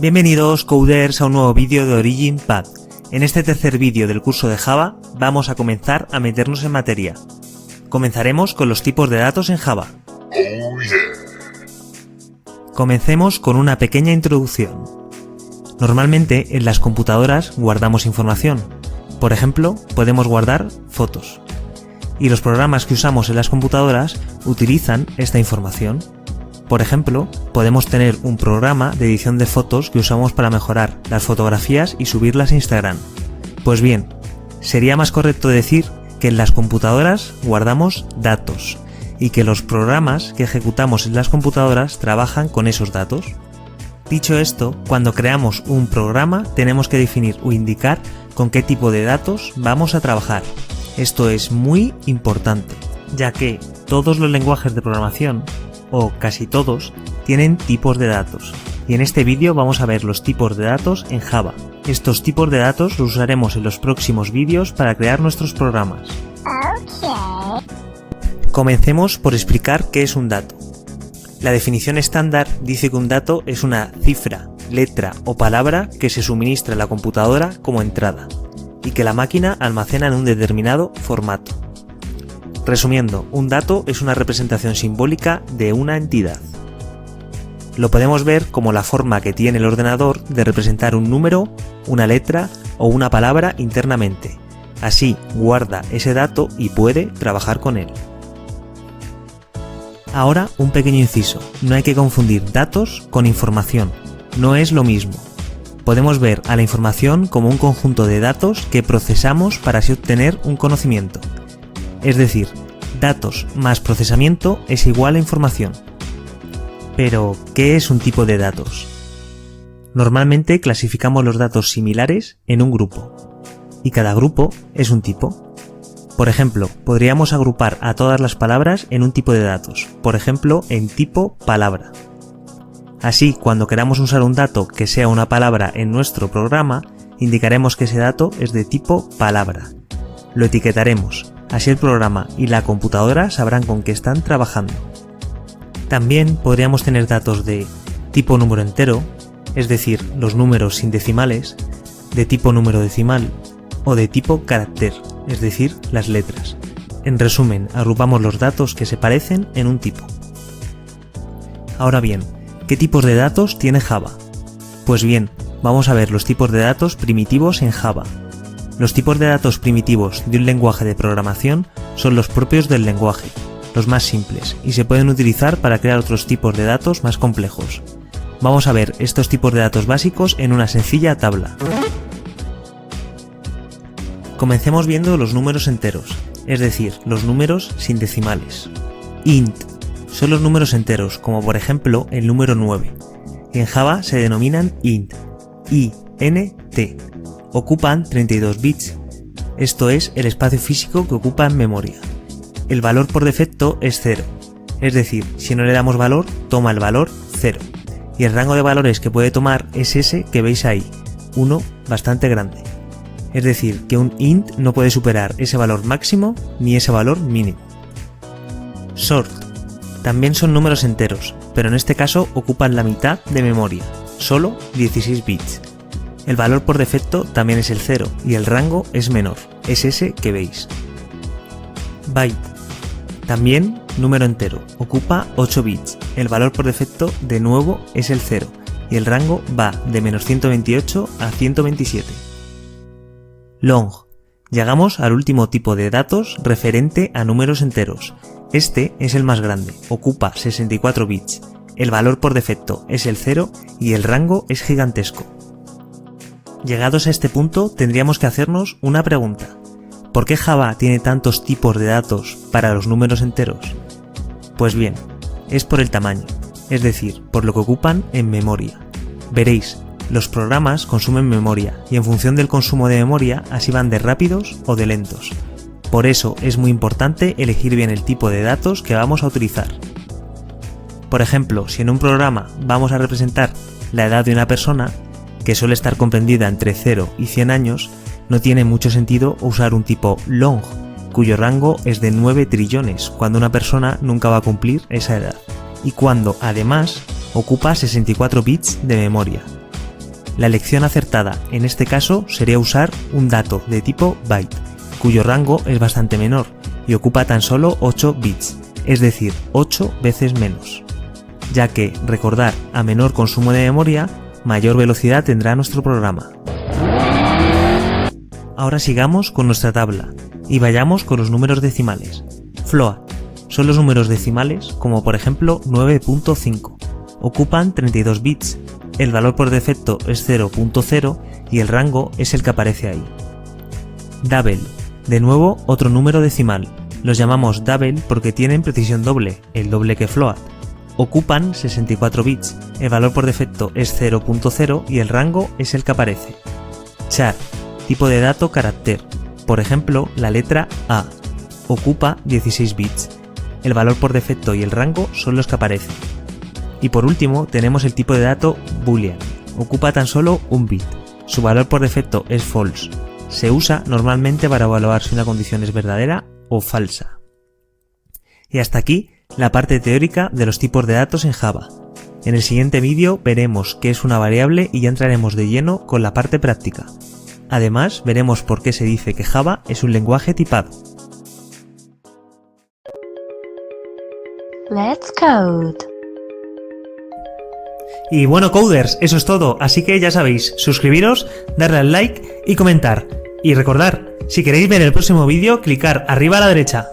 Bienvenidos coders a un nuevo vídeo de Origin Pad. En este tercer vídeo del curso de Java vamos a comenzar a meternos en materia. Comenzaremos con los tipos de datos en Java. Comencemos con una pequeña introducción. Normalmente en las computadoras guardamos información. Por ejemplo, podemos guardar fotos. Y los programas que usamos en las computadoras utilizan esta información. Por ejemplo, podemos tener un programa de edición de fotos que usamos para mejorar las fotografías y subirlas a Instagram. Pues bien, sería más correcto decir que en las computadoras guardamos datos y que los programas que ejecutamos en las computadoras trabajan con esos datos. Dicho esto, cuando creamos un programa tenemos que definir o indicar con qué tipo de datos vamos a trabajar. Esto es muy importante, ya que todos los lenguajes de programación, o casi todos, tienen tipos de datos. Y en este vídeo vamos a ver los tipos de datos en Java. Estos tipos de datos los usaremos en los próximos vídeos para crear nuestros programas. Comencemos por explicar qué es un dato. La definición estándar dice que un dato es una cifra, letra o palabra que se suministra a la computadora como entrada y que la máquina almacena en un determinado formato. Resumiendo, un dato es una representación simbólica de una entidad. Lo podemos ver como la forma que tiene el ordenador de representar un número, una letra o una palabra internamente. Así guarda ese dato y puede trabajar con él. Ahora un pequeño inciso, no hay que confundir datos con información, no es lo mismo. Podemos ver a la información como un conjunto de datos que procesamos para así obtener un conocimiento. Es decir, datos más procesamiento es igual a información. Pero, ¿qué es un tipo de datos? Normalmente clasificamos los datos similares en un grupo, y cada grupo es un tipo. Por ejemplo, podríamos agrupar a todas las palabras en un tipo de datos, por ejemplo, en tipo palabra. Así, cuando queramos usar un dato que sea una palabra en nuestro programa, indicaremos que ese dato es de tipo palabra. Lo etiquetaremos, así el programa y la computadora sabrán con qué están trabajando. También podríamos tener datos de tipo número entero, es decir, los números sin decimales, de tipo número decimal o de tipo carácter, es decir, las letras. En resumen, agrupamos los datos que se parecen en un tipo. Ahora bien, ¿qué tipos de datos tiene Java? Pues bien, vamos a ver los tipos de datos primitivos en Java. Los tipos de datos primitivos de un lenguaje de programación son los propios del lenguaje, los más simples, y se pueden utilizar para crear otros tipos de datos más complejos. Vamos a ver estos tipos de datos básicos en una sencilla tabla. Comencemos viendo los números enteros, es decir, los números sin decimales. Int son los números enteros, como por ejemplo el número 9. En Java se denominan int, I-N-T. Ocupan 32 bits, esto es el espacio físico que ocupa en memoria. El valor por defecto es 0, es decir, si no le damos valor, toma el valor 0. Y el rango de valores que puede tomar es ese que veis ahí, uno bastante grande. Es decir, que un int no puede superar ese valor máximo ni ese valor mínimo. Short también son números enteros, pero en este caso ocupan la mitad de memoria, solo 16 bits. El valor por defecto también es el 0 y el rango es menor, es ese que veis. Byte, también número entero, ocupa 8 bits, el valor por defecto de nuevo es el 0 y el rango va de menos 128 a 127. Long, llegamos al último tipo de datos referente a números enteros. Este es el más grande, ocupa 64 bits, el valor por defecto es el 0 y el rango es gigantesco. Llegados a este punto tendríamos que hacernos una pregunta. ¿Por qué Java tiene tantos tipos de datos para los números enteros? Pues bien, es por el tamaño, es decir, por lo que ocupan en memoria. Veréis, los programas consumen memoria y en función del consumo de memoria así van de rápidos o de lentos. Por eso es muy importante elegir bien el tipo de datos que vamos a utilizar. Por ejemplo, si en un programa vamos a representar la edad de una persona, que suele estar comprendida entre 0 y 100 años, no tiene mucho sentido usar un tipo long, cuyo rango es de 9 trillones, cuando una persona nunca va a cumplir esa edad, y cuando, además, ocupa 64 bits de memoria. La elección acertada en este caso sería usar un dato de tipo byte, cuyo rango es bastante menor y ocupa tan solo 8 bits, es decir, 8 veces menos. Ya que, recordar, a menor consumo de memoria, mayor velocidad tendrá nuestro programa. Ahora sigamos con nuestra tabla y vayamos con los números decimales. Float son los números decimales, como por ejemplo 9.5. Ocupan 32 bits, el valor por defecto es 0.0 y el rango es el que aparece ahí. Double, de nuevo otro número decimal. Los llamamos double porque tienen precisión doble, el doble que float. Ocupan 64 bits, el valor por defecto es 0.0 y el rango es el que aparece. Char, tipo de dato carácter, por ejemplo la letra A, ocupa 16 bits, el valor por defecto y el rango son los que aparecen. Y por último tenemos el tipo de dato boolean, ocupa tan solo un bit, su valor por defecto es false, se usa normalmente para evaluar si una condición es verdadera o falsa. Y hasta aquí la parte teórica de los tipos de datos en Java. En el siguiente vídeo veremos qué es una variable y ya entraremos de lleno con la parte práctica. Además, veremos por qué se dice que Java es un lenguaje tipado. Let's code. Y bueno, coders, eso es todo, así que ya sabéis, suscribiros, darle al like y comentar. Y recordar, si queréis ver el próximo vídeo, clicar arriba a la derecha.